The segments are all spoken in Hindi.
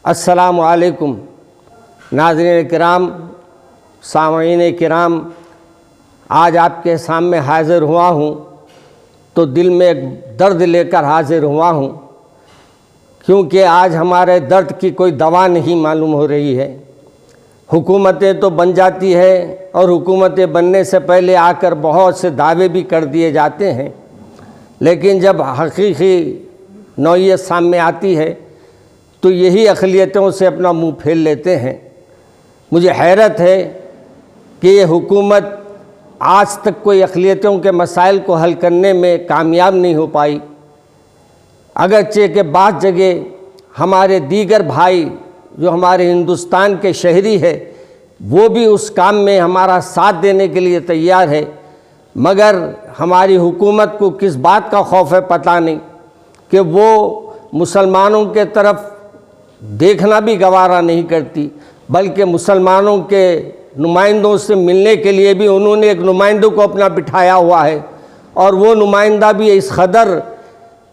अस्सलामु अलैकुम नाज़रीन किराम, सामईन किराम, आज आपके सामने हाज़िर हुआ हूँ तो दिल में एक दर्द लेकर हाज़िर हुआ हूँ, क्योंकि आज हमारे दर्द की कोई दवा नहीं मालूम हो रही है। हुकूमतें तो बन जाती है और हुकूमतें बनने से पहले आकर बहुत से दावे भी कर दिए जाते हैं, लेकिन जब हकीकी नौइयत सामने आती है तो यही अक़लियतों से अपना मुंह फेर लेते हैं। मुझे हैरत है कि ये हुकूमत आज तक कोई अक़लियतों के मसाइल को हल करने में कामयाब नहीं हो पाई। अगरचे के बाद जगह हमारे दीगर भाई जो हमारे हिंदुस्तान के शहरी है वो भी उस काम में हमारा साथ देने के लिए तैयार है, मगर हमारी हुकूमत को किस बात का खौफ है पता नहीं कि वो मुसलमानों के तरफ देखना भी गवारा नहीं करती, बल्कि मुसलमानों के नुमाइंदों से मिलने के लिए भी उन्होंने एक नुमाइंदों को अपना बिठाया हुआ है। और वो नुमाइंदा भी इस कदर,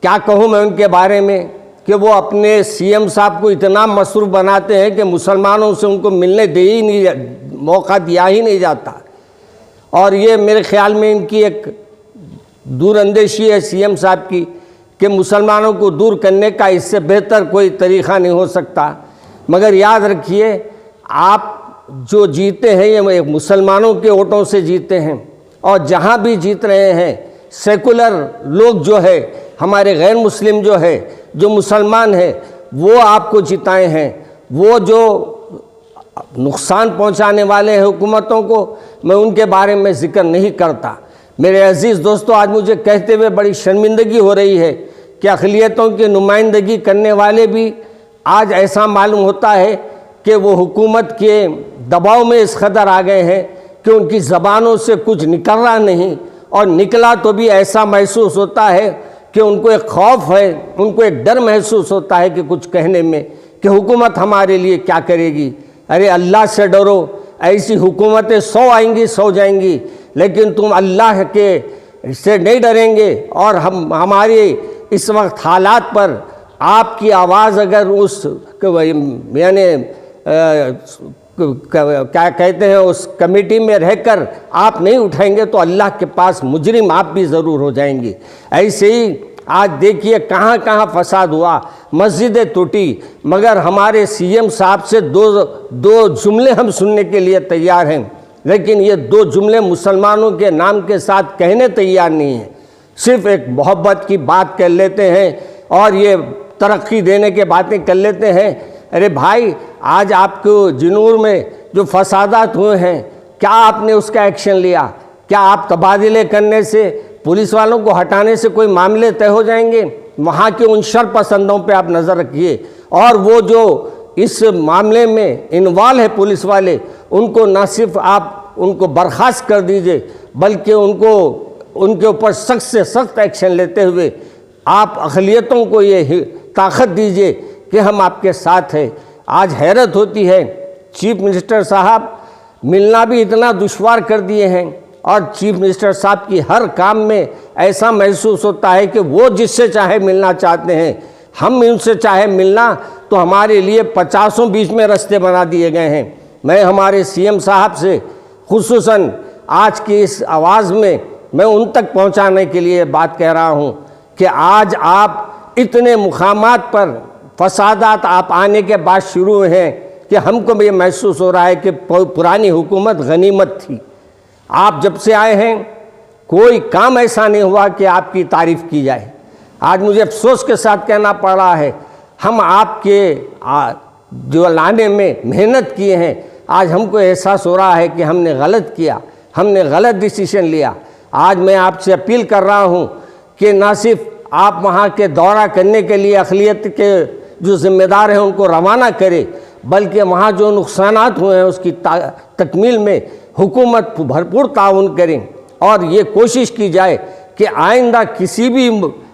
क्या कहूँ मैं उनके बारे में, कि वो अपने सीएम साहब को इतना मसरूफ़ बनाते हैं कि मुसलमानों से उनको मिलने दे ही नहीं, मौका दिया ही नहीं जाता। और ये मेरे ख़्याल में इनकी एक दूरअंदेशी है सीएम साहब की कि मुसलमानों को दूर करने का इससे बेहतर कोई तरीक़ा नहीं हो सकता। मगर याद रखिए, आप जो जीते हैं ये मुसलमानों के वोटों से जीते हैं, और जहाँ भी जीत रहे हैं सेकुलर लोग जो है, हमारे गैर मुस्लिम जो है, जो मुसलमान है, वो आपको जिताए हैं। वो जो नुकसान पहुंचाने वाले हैं हुकूमतों को, मैं उनके बारे में ज़िक्र नहीं करता। मेरे अज़ीज़ दोस्तों, आज मुझे कहते हुए बड़ी शर्मिंदगी हो रही है कि अक़लियतों की नुमाइंदगी करने वाले भी आज ऐसा मालूम होता है कि वो हुकूमत के दबाव में इस कदर आ गए हैं कि उनकी ज़बानों से कुछ निकल रहा नहीं, और निकला तो भी ऐसा महसूस होता है कि उनको एक खौफ है, उनको एक डर महसूस होता है कि कुछ कहने में, कि हुकूमत हमारे लिए क्या करेगी। अरे अल्लाह से डरो, ऐसी हुकूमतें 100 आएंगी 100 जाएंगी, लेकिन तुम अल्लाह के से नहीं डरेंगे। और हमारे इस वक्त हालात पर आपकी आवाज़ अगर उस यानी क्या कहते हैं उस कमेटी में रहकर आप नहीं उठाएंगे तो अल्लाह के पास मुजरिम आप भी ज़रूर हो जाएंगे। ऐसे ही आज देखिए कहाँ कहाँ फसाद हुआ, मस्जिदें टूटी, मगर हमारे सीएम साहब से दो जुमले हम सुनने के लिए तैयार हैं, लेकिन ये 2 जुमले मुसलमानों के नाम के साथ कहने तैयार नहीं हैं। सिर्फ़ एक मोहब्बत की बात कर लेते हैं और ये तरक्की देने के बातें कर लेते हैं। अरे भाई, आज आपको जिनूर में जो फसादात हुए हैं, क्या आपने उसका एक्शन लिया? क्या आप तबादले करने से, पुलिस वालों को हटाने से कोई मामले तय हो जाएंगे? वहाँ के उन शरपसंदों पे आप नज़र रखिए, और वो जो इस मामले में इन्वॉल्व है पुलिस वाले, उनको ना सिर्फ आप उनको बर्खास्त कर दीजिए, बल्कि उनके ऊपर सख्त से सख्त एक्शन लेते हुए आप अक़लियतों को ये ताकत दीजिए कि हम आपके साथ हैं। आज हैरत होती है, चीफ मिनिस्टर साहब मिलना भी इतना दुश्वार कर दिए हैं, और चीफ मिनिस्टर साहब की हर काम में ऐसा महसूस होता है कि वो जिससे चाहे मिलना चाहते हैं, हम उनसे चाहे मिलना तो हमारे लिए 50 बीच में रास्ते बना दिए गए हैं। मैं हमारे सीएम साहब से खुसूसन आज की इस आवाज़ में मैं उन तक पहुंचाने के लिए बात कह रहा हूं कि आज आप इतने मुकामात पर फसादात आप आने के बाद शुरू हैं कि हमको ये महसूस हो रहा है कि पुरानी हुकूमत गनीमत थी। आप जब से आए हैं कोई काम ऐसा नहीं हुआ कि आपकी तारीफ़ की जाए। आज मुझे अफसोस के साथ कहना पड़ रहा है, हम आपके जो लाने में मेहनत किए हैं, आज हमको एहसास हो रहा है कि हमने गलत किया, हमने गलत डिसीजन लिया। आज मैं आपसे अपील कर रहा हूँ कि ना सिर्फ आप वहाँ के दौरा करने के लिए अक़लियत के जो ज़िम्मेदार हैं उनको रवाना करें, बल्कि वहाँ जो नुकसानात हुए हैं उसकी तकमील में हुकूमत भरपूर ताउन करें, और ये कोशिश की जाए कि आइंदा किसी भी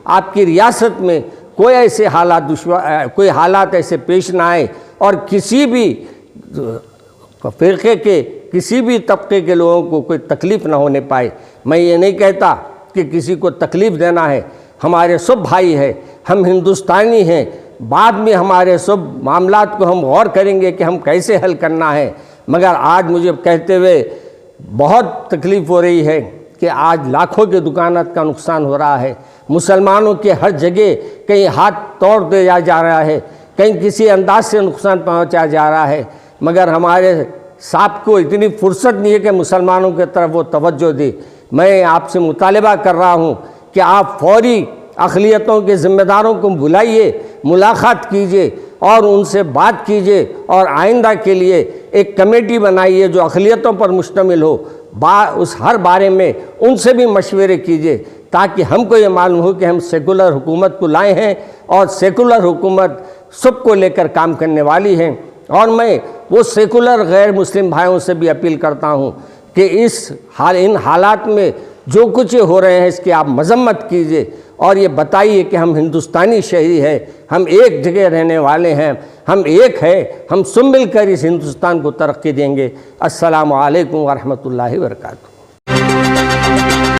आपकी रियासत में कोई ऐसे हालात ऐसे पेश ना आए, और किसी भी फ़िरक़े के किसी भी तबके के लोगों को कोई तकलीफ़ ना होने पाए। मैं ये नहीं कहता कि किसी को तकलीफ़ देना है, हमारे सब भाई हैं, हम हिंदुस्तानी हैं, बाद में हमारे सब मामलात को हम गौर करेंगे कि हम कैसे हल करना है। मगर आज मुझे कहते हुए बहुत तकलीफ़ हो रही है कि आज लाखों के दुकानात का नुकसान हो रहा है। मुसलमानों के हर जगह कहीं हाथ तोड़ दिया जा रहा है, कहीं किसी अंदाज से नुकसान पहुंचाया जा रहा है। मगर हमारे साहब को इतनी फुर्सत नहीं है कि मुसलमानों की तरफ वो तवज्जो दे। मैं आपसे मुतालिबा कर रहा हूँ कि आप फौरी अक़लियतों के ज़िम्मेदारों को बुलाइए, मुलाकात कीजिए और उनसे बात कीजिए और आइंदा के लिए एक कमेटी बनाइए जो अक़लियतों पर मुश्तमिल हो। उस हर बारे में उनसे भी मशवरे कीजिए ताकि हमको ये मालूम हो कि हम सेकुलर हुकूमत को लाए हैं और सेकुलर हुकूमत सबको लेकर काम करने वाली है। और मैं वो सेकुलर गैर मुस्लिम भाइयों से भी अपील करता हूँ कि इन हालात में जो कुछ हो रहे हैं इसकी आप मजम्मत कीजिए और ये बताइए कि हम हिंदुस्तानी शहरी हैं, हम एक जगह रहने वाले हैं, हम एक हैं, हम सब मिलकर इस हिंदुस्तान को तरक्की देंगे। अस्सलामु अलैकुम व रहमतुल्लाहि व बरकातहू।